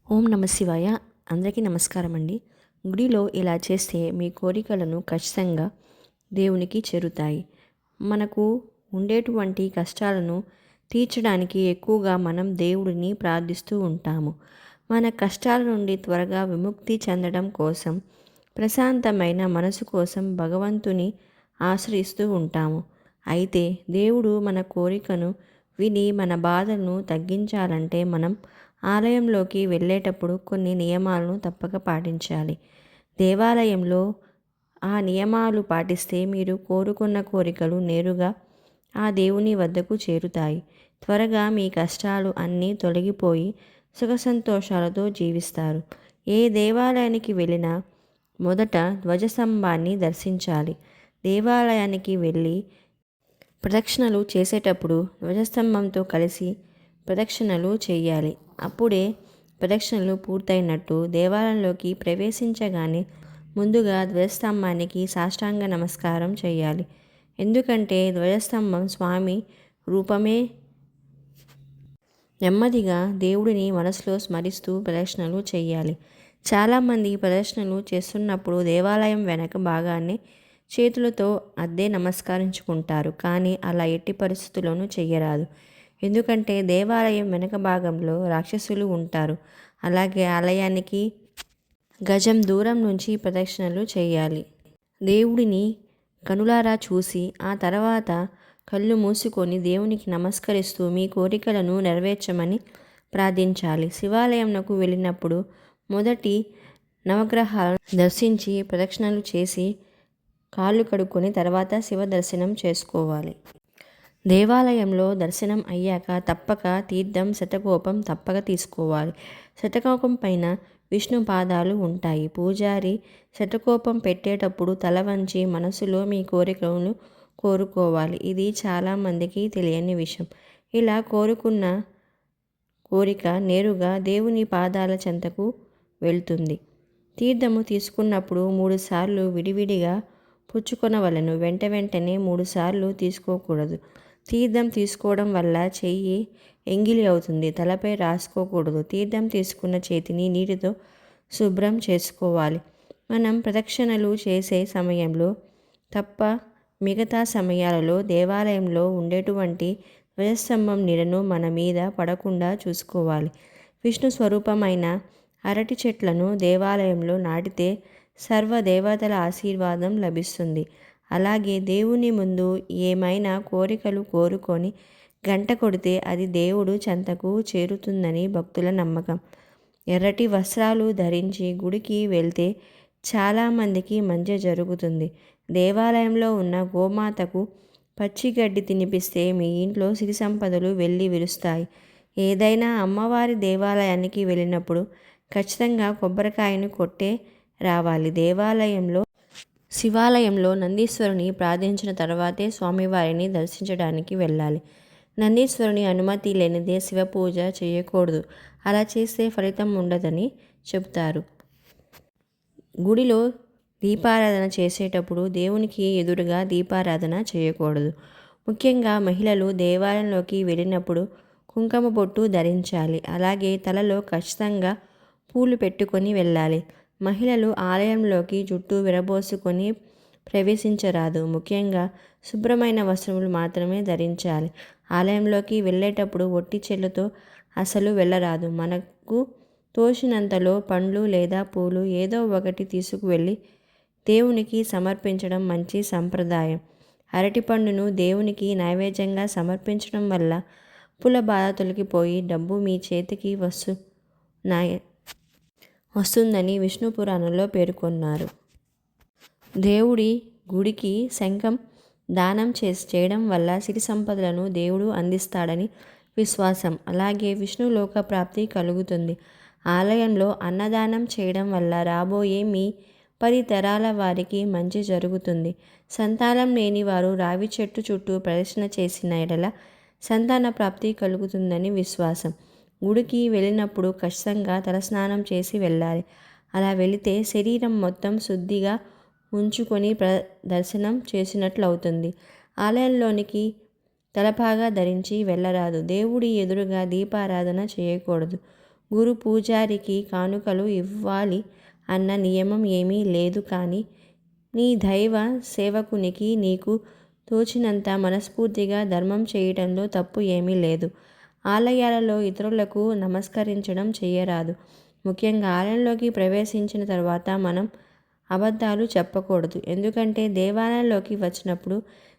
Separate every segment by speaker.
Speaker 1: ఓం నమ శివాయ. అందరికీ నమస్కారం అండి. గుడిలో ఇలా చేస్తే మీ కోరికలను ఖచ్చితంగా దేవునికి చేరుతాయి. మనకు ఉండేటువంటి కష్టాలను తీర్చడానికి ఎక్కువగా మనం దేవుడిని ప్రార్థిస్తూ ఉంటాము. మన కష్టాల నుండి త్వరగా విముక్తి చెందడం కోసం, ప్రశాంతమైన మనసు కోసం భగవంతుని ఆశ్రయిస్తూ ఉంటాము. అయితే దేవుడు మన కోరికను విని మన బాధలను తగ్గించాలంటే మనం ఆలయంలోకి వెళ్ళేటప్పుడు కొన్ని నియమాలను తప్పక పాటించాలి. దేవాలయంలో ఆ నియమాలు పాటిస్తే మీరు కోరుకున్న కోరికలు నేరుగా ఆ దేవుని వద్దకు చేరుతాయి. త్వరగా మీ కష్టాలు అన్నీ తొలగిపోయి సుఖ సంతోషాలతో జీవిస్తారు. ఏ దేవాలయానికి వెళ్ళినా మొదట ధ్వజస్తంభాన్ని దర్శించాలి. దేవాలయానికి వెళ్ళి ప్రదక్షిణలు చేసేటప్పుడు ధ్వజస్తంభంతో కలిసి ప్రదక్షిణలు చేయాలి. అప్పుడే ప్రదక్షిణలు పూర్తయినట్టు. దేవాలయంలోకి ప్రవేశించగానే ముందుగా ధ్వజస్తంభానికి సాష్టాంగ నమస్కారం చేయాలి. ఎందుకంటే ధ్వజస్తంభం స్వామి రూపమే. నెమ్మదిగా దేవుడిని మనసులో స్మరిస్తూ ప్రదక్షిణలు చేయాలి. చాలామంది ప్రదక్షిణలు చేస్తున్నప్పుడు దేవాలయం వెనక భాగాన్ని చేతులతో అద్దే నమస్కరించుకుంటారు. కానీ అలా ఎట్టి పరిస్థితుల్లోనూ చెయ్యరాదు. ఎందుకంటే దేవాలయం వెనక భాగంలో రాక్షసులు ఉంటారు. అలాగే ఆలయానికి గజం దూరం నుంచి ప్రదక్షిణలు చేయాలి. దేవుడిని కనులారా చూసి ఆ తర్వాత కళ్ళు మూసుకొని దేవునికి నమస్కరిస్తూ మీ కోరికలను నెరవేర్చమని ప్రార్థించాలి. శివాలయంకు వెళ్ళినప్పుడు మొదటి నవగ్రహాలను దర్శించి ప్రదక్షిణలు చేసి కాళ్ళు కడుక్కొని తర్వాత శివ దర్శనం చేసుకోవాలి. దేవాలయంలో దర్శనం అయ్యాక తప్పక తీర్థం శతకోపం తప్పక తీసుకోవాలి. శతకోపం పైన విష్ణు పాదాలు ఉంటాయి. పూజారి శతకోపం పెట్టేటప్పుడు తల వంచి మనసులో మీ కోరికలను కోరుకోవాలి. ఇది చాలామందికి తెలియని విషయం. ఇలా కోరుకున్న కోరిక నేరుగా దేవుని పాదాల చెంతకు వెళ్తుంది. తీర్థము తీసుకున్నప్పుడు 3 సార్లు విడివిడిగా పుచ్చుకొనవలెను. వెంటనే 3 సార్లు తీసుకోకూడదు. తీర్థం తీసుకోవడం వల్ల చెయ్యి ఎంగిలి అవుతుంది. తలపై రాసుకోకూడదు. తీర్థం తీసుకున్న చేతిని నీటితో శుభ్రం చేసుకోవాలి. మనం ప్రదక్షిణలు చేసే సమయంలో తప్ప మిగతా సమయాలలో దేవాలయంలో ఉండేటువంటి ధ్వజస్తంభం నీడను మన మీద పడకుండా చూసుకోవాలి. విష్ణు స్వరూపమైన అరటి చెట్లను దేవాలయంలో నాటితే సర్వ దేవతల ఆశీర్వాదం లభిస్తుంది. అలాగే దేవుని ముందు ఏమైనా కోరికలు కోరుకొని గంట కొడితే అది దేవుడు చెంతకు చేరుతుందని భక్తుల నమ్మకం. ఎర్రటి వస్త్రాలు ధరించి గుడికి వెళ్తే చాలామందికి మంచి జరుగుతుంది. దేవాలయంలో ఉన్న గోమాతకు పచ్చిగడ్డి తినిపిస్తే మీ ఇంట్లో సిరి సంపదలు వెళ్ళి విరుస్తాయి. ఏదైనా అమ్మవారి దేవాలయానికి వెళ్ళినప్పుడు ఖచ్చితంగా కొబ్బరికాయను కొట్టే రావాలి. శివాలయంలో నందీశ్వరుని ప్రార్థించిన తర్వాతే స్వామివారిని దర్శించడానికి వెళ్ళాలి. నందీశ్వరుని అనుమతి లేనిదే శివపూజ చేయకూడదు. అలా చేస్తే ఫలితం ఉండదని చెబుతారు. గుడిలో దీపారాధన చేసేటప్పుడు దేవునికి ఎదురుగా దీపారాధన చేయకూడదు. ముఖ్యంగా మహిళలు దేవాలయంలోకి వెళ్ళినప్పుడు కుంకుమ బొట్టు ధరించాలి. అలాగే తలలో ఖచ్చితంగా పూలు పెట్టుకొని వెళ్ళాలి. మహిళలు ఆలయంలోకి జుట్టు విరబోసుకొని ప్రవేశించరాదు. ముఖ్యంగా శుభ్రమైన వస్త్రములు మాత్రమే ధరించాలి. ఆలయంలోకి వెళ్ళేటప్పుడు ఒట్టి చెల్లుతో అసలు వెళ్ళరాదు. మనకు తోచినంతలో పండ్లు లేదా పూలు ఏదో ఒకటి తీసుకువెళ్ళి దేవునికి సమర్పించడం మంచి సంప్రదాయం. అరటిపండును దేవునికి నైవేద్యంగా సమర్పించడం వల్ల పుల బాధ తొలగిపోయి డబ్బు మీ చేతికి వస్తుందని విష్ణు పురాణంలో పేర్కొన్నారు. దేవుడి గుడికి శంఖం దానం చేయడం వల్ల సిరి సంపదలను దేవుడు అందిస్తాడని విశ్వాసం. అలాగే విష్ణు లోక ప్రాప్తి కలుగుతుంది. ఆలయంలో అన్నదానం చేయడం వల్ల రాబోయే మీ 10 తరాల వారికి మంచి జరుగుతుంది. సంతానం లేని వారు రావి చెట్టు చుట్టూ ప్రదక్షిణ చేసిన ఎడల సంతాన ప్రాప్తి కలుగుతుందని విశ్వాసం. గుడికి వెళ్ళినప్పుడు ఖచ్చితంగా తలస్నానం చేసి వెళ్ళాలి. అలా వెళితే శరీరం మొత్తం శుద్ధిగా ఉంచుకొని దర్శనం చేసినట్లు అవుతుంది. ఆలయంలోనికి తలపాగా ధరించి వెళ్ళరాదు. దేవుడి ఎదురుగా దీపారాధన చేయకూడదు. గురు పూజారికి కానుకలు ఇవ్వాలి అన్న నియమం ఏమీ లేదు. కానీ నీ దైవ సేవకునికి నీకు తోచినంత మనస్ఫూర్తిగా ధర్మం చేయటంలో తప్పు ఏమీ లేదు. ఆలయాలలో ఇతరులకు నమస్కరించడం చేయరాదు. ముఖ్యంగా ఆలయంలోకి ప్రవేశించిన తర్వాత మనం అబద్ధాలు చెప్పకూడదు. ఎందుకంటే దేవాలయంలోకి వచ్చినప్పుడు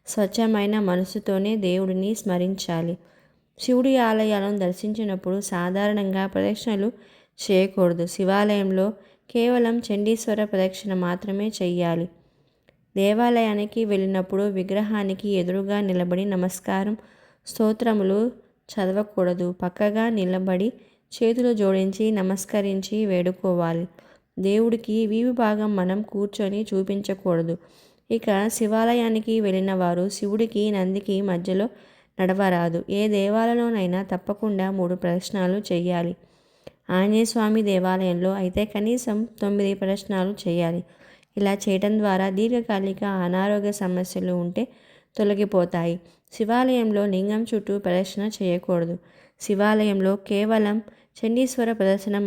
Speaker 1: స్వచ్ఛమైన మనసుతోనే దేవుడిని స్మరించాలి. శివుడి ఆలయాలను దర్శించినప్పుడు సాధారణంగా ప్రదక్షిణలు చేయకూడదు. శివాలయంలో కేవలం చండీశ్వర ప్రదక్షిణ మాత్రమే చెయ్యాలి. దేవాలయానికి వెళ్ళినప్పుడు విగ్రహానికి ఎదురుగా నిలబడి నమస్కారం, స్తోత్రములు చదవకూడదు. పక్కగా నిలబడి చేతులు జోడించి నమస్కరించి వేడుకోవాలి. దేవుడికి వీవి భాగం మనం కూర్చొని చూపించకూడదు. ఇక శివాలయానికి వెళ్ళిన వారు శివుడికి నందికి మధ్యలో నడవరాదు. ఏ దేవాలయంలోనైనా తప్పకుండా 3 ప్రదక్షిణాలు చేయాలి. ఆంజనేయస్వామి దేవాలయంలో అయితే కనీసం 9 ప్రదక్షిణాలు చేయాలి. ఇలా చేయడం ద్వారా దీర్ఘకాలిక అనారోగ్య సమస్యలు ఉంటే తొలగిపోతాయి. శివాలయంలో లింగం చుట్టూ ప్రదక్షిణ చేయకూడదు. శివాలయంలో కేవలం చండీశ్వర ప్రదక్షిణ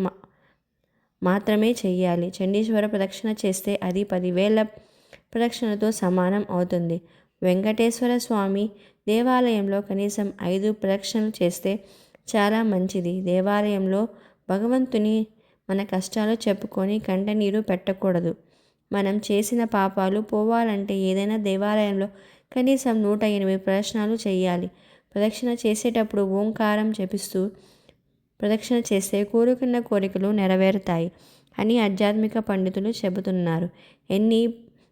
Speaker 1: మాత్రమే చెయ్యాలి. చండీశ్వర ప్రదక్షిణ చేస్తే అది 10,000 ప్రదక్షిణతో సమానం అవుతుంది. వెంకటేశ్వర స్వామి దేవాలయంలో కనీసం 5 ప్రదక్షిణలు చేస్తే చాలా మంచిది. దేవాలయంలో భగవంతుని మన కష్టాలు చెప్పుకొని కంటనీరు పెట్టకూడదు. మనం చేసిన పాపాలు పోవాలంటే ఏదైనా దేవాలయంలో కనీసం 108 ప్రదక్షిణాలు చేయాలి. ప్రదక్షిణ చేసేటప్పుడు ఓంకారం జపిస్తూ ప్రదక్షిణ చేస్తే కోరుకున్న కోరికలు నెరవేరుతాయి అని ఆధ్యాత్మిక పండితులు చెబుతున్నారు. ఎన్ని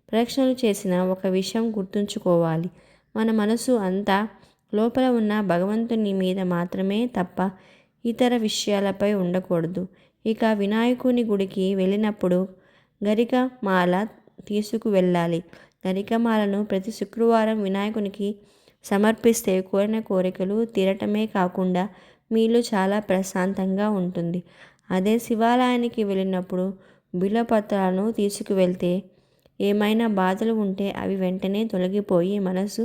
Speaker 1: ప్రదక్షిణలు చేసినా ఒక విషయం గుర్తుంచుకోవాలి. మన మనసు అంతా లోపల ఉన్న భగవంతుని మీద మాత్రమే తప్ప ఇతర విషయాలపై ఉండకూడదు. ఇక వినాయకుని గుడికి వెళ్ళినప్పుడు గరిక మాల తీసుకువెళ్ళాలి. గరికమాలను ప్రతి శుక్రవారం వినాయకునికి సమర్పిస్తే కోరిన కోరికలు తీరటమే కాకుండా మీలో చాలా ప్రశాంతంగా ఉంటుంది. అదే శివాలయానికి వెళ్ళినప్పుడు బిల్వపత్రాలను తీసుకువెళ్తే ఏమైనా బాధలు ఉంటే అవి వెంటనే తొలగిపోయి మనసు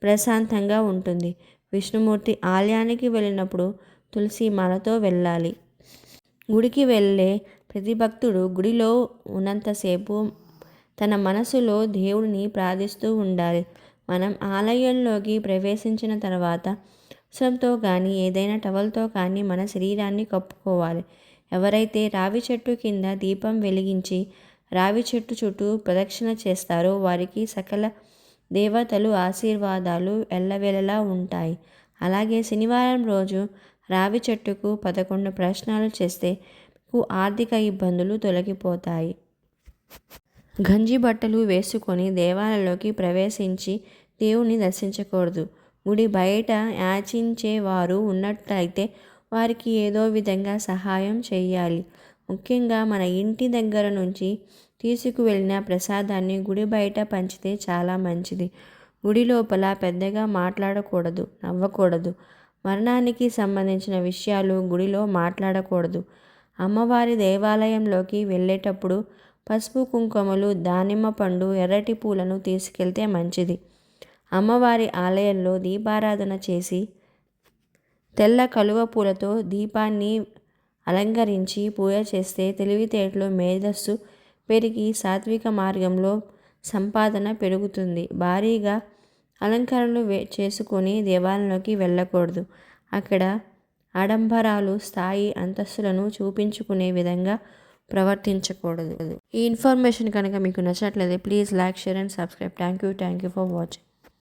Speaker 1: ప్రశాంతంగా ఉంటుంది. విష్ణుమూర్తి ఆలయానికి వెళ్ళినప్పుడు తులసి మాలతో వెళ్ళాలి. గుడికి వెళ్ళే ప్రతి భక్తుడు గుడిలో ఉన్నంతసేపు తన మనసులో దేవుడిని ప్రార్థిస్తూ ఉండాలి. మనం ఆలయంలోకి ప్రవేశించిన తర్వాత వస్త్రంతో కానీ ఏదైనా టవల్తో కానీ మన శరీరాన్ని కప్పుకోవాలి. ఎవరైతే రావి చెట్టు కింద దీపం వెలిగించి రావి చెట్టు చుట్టూ ప్రదక్షిణ చేస్తారో వారికి సకల దేవతలు ఆశీర్వాదాలు ఎల్లవేళలా ఉంటాయి. అలాగే శనివారం రోజు రావి చెట్టుకు 11 ప్రదక్షిణాలు చేస్తే మీకు ఆర్థిక ఇబ్బందులు తొలగిపోతాయి. గంజి బట్టలు వేసుకొని దేవాలయంలోకి ప్రవేశించి దేవుణ్ణి దర్శించకూడదు. గుడి బయట యాచించే వారు ఉన్నట్లయితే వారికి ఏదో విధంగా సహాయం చేయాలి. ముఖ్యంగా మన ఇంటి దగ్గర నుంచి తీసుకువెళ్ళిన ప్రసాదాన్ని గుడి బయట పంచితే చాలా మంచిది. గుడి లోపల పెద్దగా మాట్లాడకూడదు, నవ్వకూడదు. మరణానికి సంబంధించిన విషయాలు గుడిలో మాట్లాడకూడదు. అమ్మవారి దేవాలయంలోకి వెళ్ళేటప్పుడు పసుపు కుంకుమలు, దానిమ్మ పండు, ఎర్రటి పూలను తీసుకెళ్తే మంచిది. అమ్మవారి ఆలయంలో దీపారాధన చేసి తెల్ల కలువ పూలతో దీపాన్ని అలంకరించి పూజ చేస్తే తెలివితేటలు, మేధస్సు పెరిగి సాత్విక మార్గంలో సంపాదన పెరుగుతుంది. భారీగా అలంకరణలు చేసుకొని దేవాలయంలోకి వెళ్ళకూడదు. అక్కడ ఆడంబరాలు, స్థాయి, అంతస్తులను చూపించుకునే విధంగా ప్రవర్తించకూడదు. ఈ ఇన్ఫర్మేషన్ కనుక మీకు నచ్చినట్లయితే please like, share and subscribe. Thank you for watching.